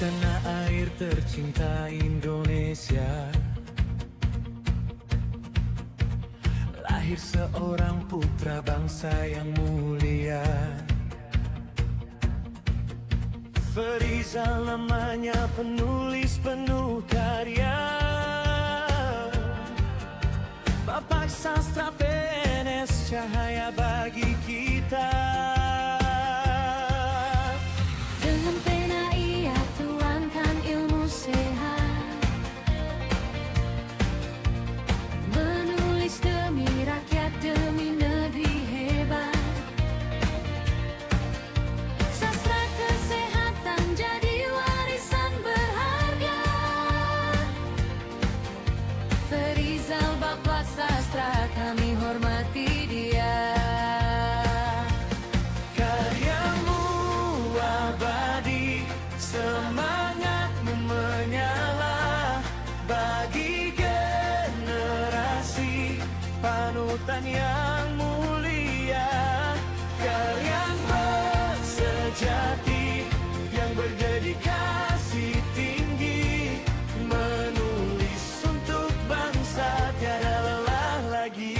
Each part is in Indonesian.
tanah air tercinta Indonesia, lahir seorang putra bangsa yang mulia. Ferizal namanya, penulis penuh karya, Bapak sastra PNS, cahaya bagi kita. Dengan pena ia tuangkan ilmu sehat, menulis demi rakyat, demi negeri hebat. Sastra kesehatan jadi warisan berharga. Ferizal Bapak sastra, kami hormati dia. Semangatmu menyala bagi generasi, panutan yang mulia. Karyamu sejati yang berdedikasi tinggi, menulis untuk bangsa tiada lelah lagi.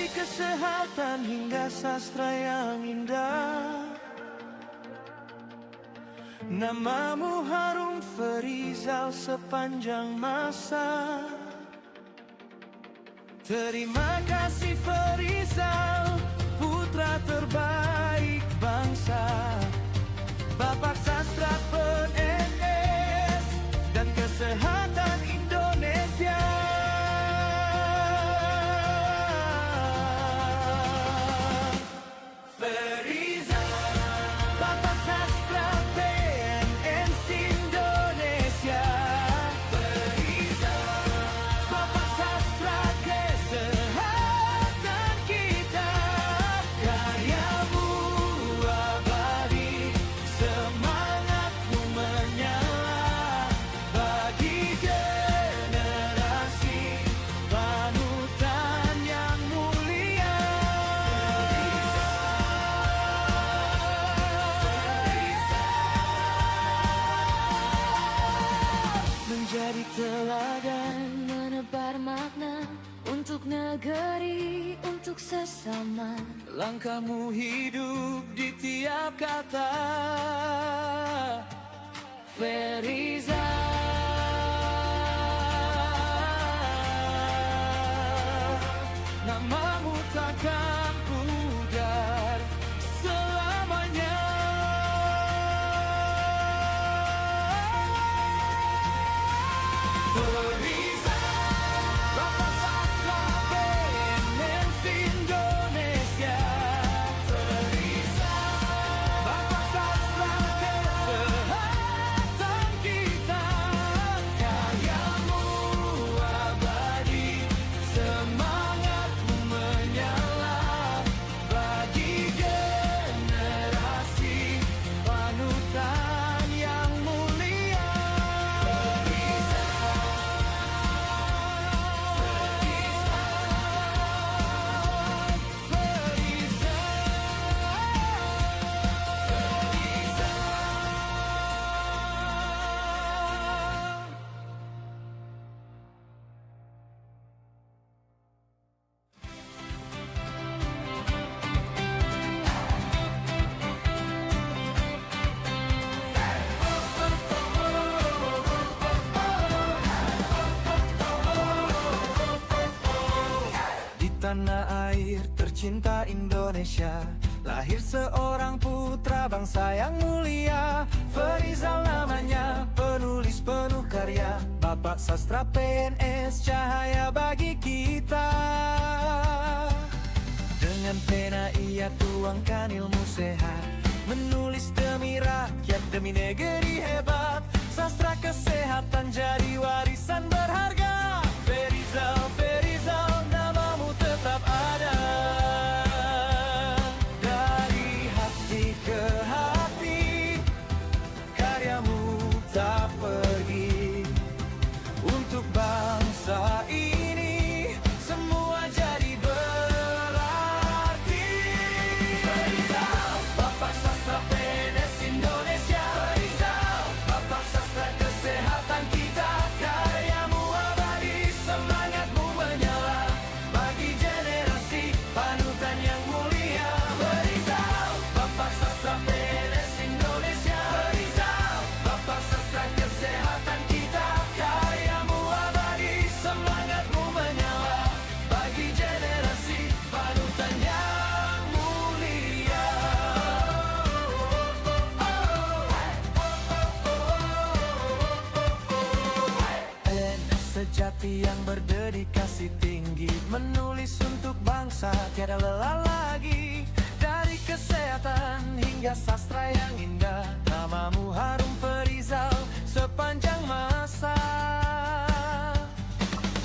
Kesehatan hingga sastra yang indah, namamu harum Ferizal sepanjang masa. Terima kasih Ferizal, putra terbaik bangsa, Bapak sastra PNS dan kesehatan Indonesia. Menjadi teladan, menebar makna untuk negeri, untuk sesama. Langkahmu hidup di tiap kata, Ferizal. Namamu takkan pudar selamanya. Tanah air tercinta Indonesia, lahir seorang putra bangsa yang mulia. Ferizal namanya, penulis penuh karya, Bapak sastra PNS, cahaya bagi kita. pena ia tuangkan ilmu sehat, menulis demi rakyat, demi negeri hebat. Sastra kesehatan jadi warisan berharga. Ferizal, Ferizal, namamu tetap ada. Dari hati ke hati, karyamu tak pergi. Untuk bangsa ini semua jadi berarti. Ferizal, Bapak Sastra PNS Indonesia. Ferizal, Bapak Sastra kesehatan kita. Karyamu abadi, semangatmu menyala, bagi generasi panutan yang mulia. Ferizal, Bapak Sastra PNS Indonesia. Ferizal, Bapak Sastra kesehatan kita. Karyamu abadi, semangatmu menyala, bagi generasi panutan yang mulia. PNS sejati yang berdedikasi tinggi, menulis untuk bangsa tiada lelah lagi. Dari kesehatan hingga sastra yang indah, namamu harum Ferizal sepanjang masa.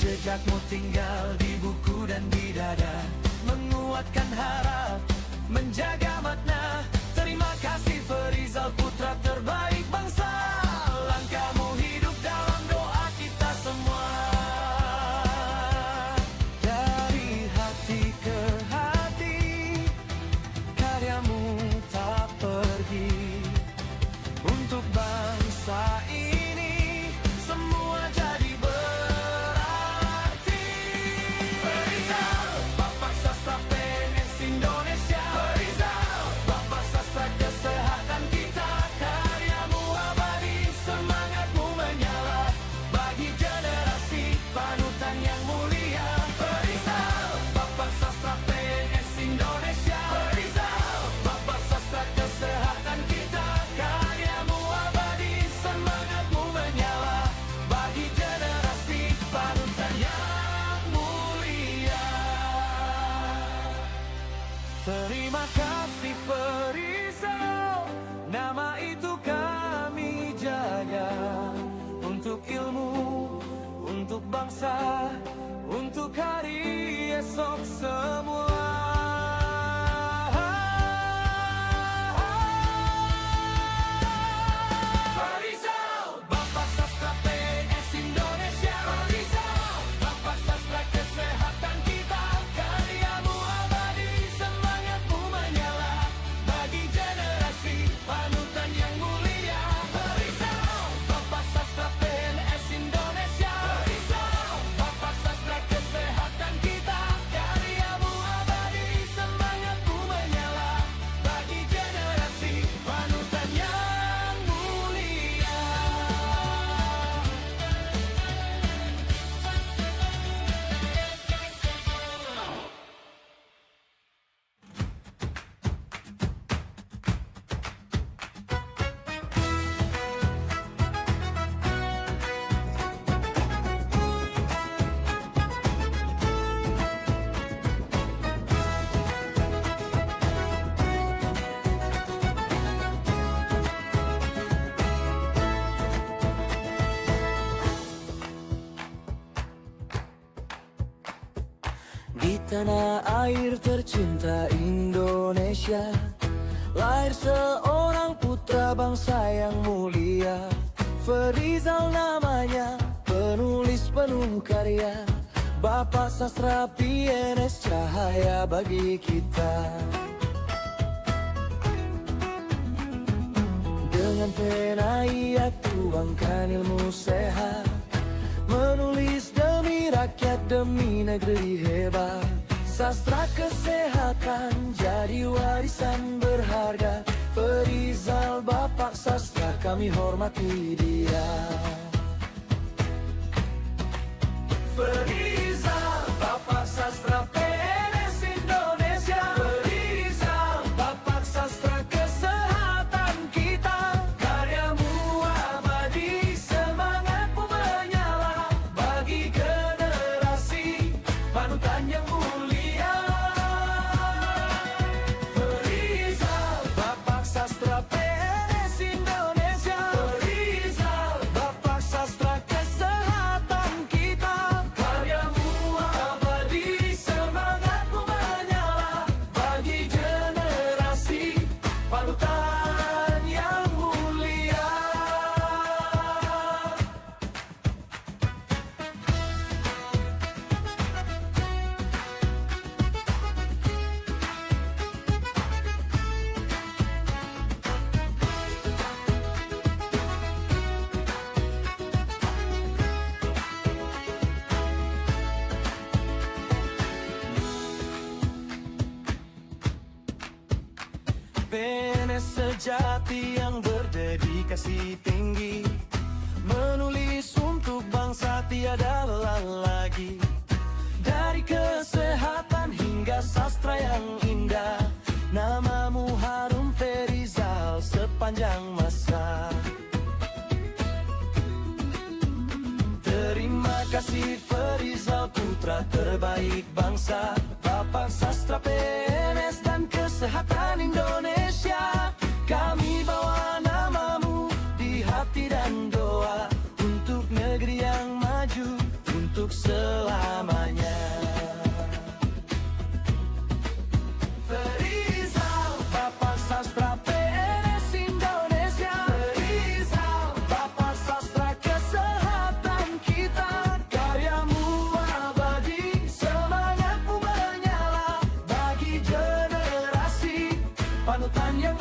Jejakmu tinggal di buku dan di dada, menguatkan harap, menjaga makna. Terima kasih Ferizal, putra terbaik bangsa. Langkahmu hidup dalam doa kita semua. Dari hati ke hati, karyamu tak pergi. Untuk bangsa ini semua jadi berarti. Ferizal, Bapak Sastra PNS Indonesia. Ferizal, Bapak Sastra kesehatan kita. Karyamu abadi, semangatmu menyala, bagi generasi panutan yang mulia. Ferizal, Bapak Sastra PNS Indonesia. Ferizal, Bapak Sastra kesehatan kita. Karyamu abadi, semangatmu menyala, bagi generasi panutan yang mulia. Terima kasih Ferizal, nama itu kami jaga. Untuk ilmu, untuk bangsa, untuk hari esok semua. Ferizal, Bapak Sastra PNS Indonesia. Ferizal, Bapak Sastra kesehatan kita. Karyamu abadi, semangatmu menyala, bagi generasi panutan yang mulia. Ferizal, Bapak Sastra PNS Indonesia. Ferizal, Bapak Sastra kesehatan kita. Karyamu abadi, semangatmu menyala, bagi generasi panutan yang mulia. Di tanah air tercinta Indonesia, lahir seorang putra bangsa yang mulia. Ferizal namanya, penulis penuh karya, Bapak Sastra PNS, cahaya bagi kita. Dengan pena ia tuangkan ilmu sehat, menulis demi rakyat, demi negeri hebat. Sastra kesehatan jadi warisan berharga. Ferizal, Bapak Sastra, kami hormati dia. Ferizal, Bapak Sastra PNS Indonesia. Ferizal, Bapak Sastra kesehatan kita. Karyamu abadi, semangatmu menyala, bagi generasi panutan yang mulia. PNS sejati yang berdedikasi tinggi, menulis untuk bangsa tiada lelah lagi. Dari kesehatan hingga sastra yang indah, namamu harum Ferizal sepanjang masa. Terima kasih Ferizal, putra terbaik bangsa, Bapak Sastra PNS dan Kesehatan Indonesia. Kami bawa namamu di hati dan doa, untuk negeri yang maju, untuk selamanya. Ferizal, Bapak Sastra PNS Indonesia. Ferizal, Bapak Sastra kesehatan kita. Karyamu abadi, semangatmu menyala bagi generasi, panutan yang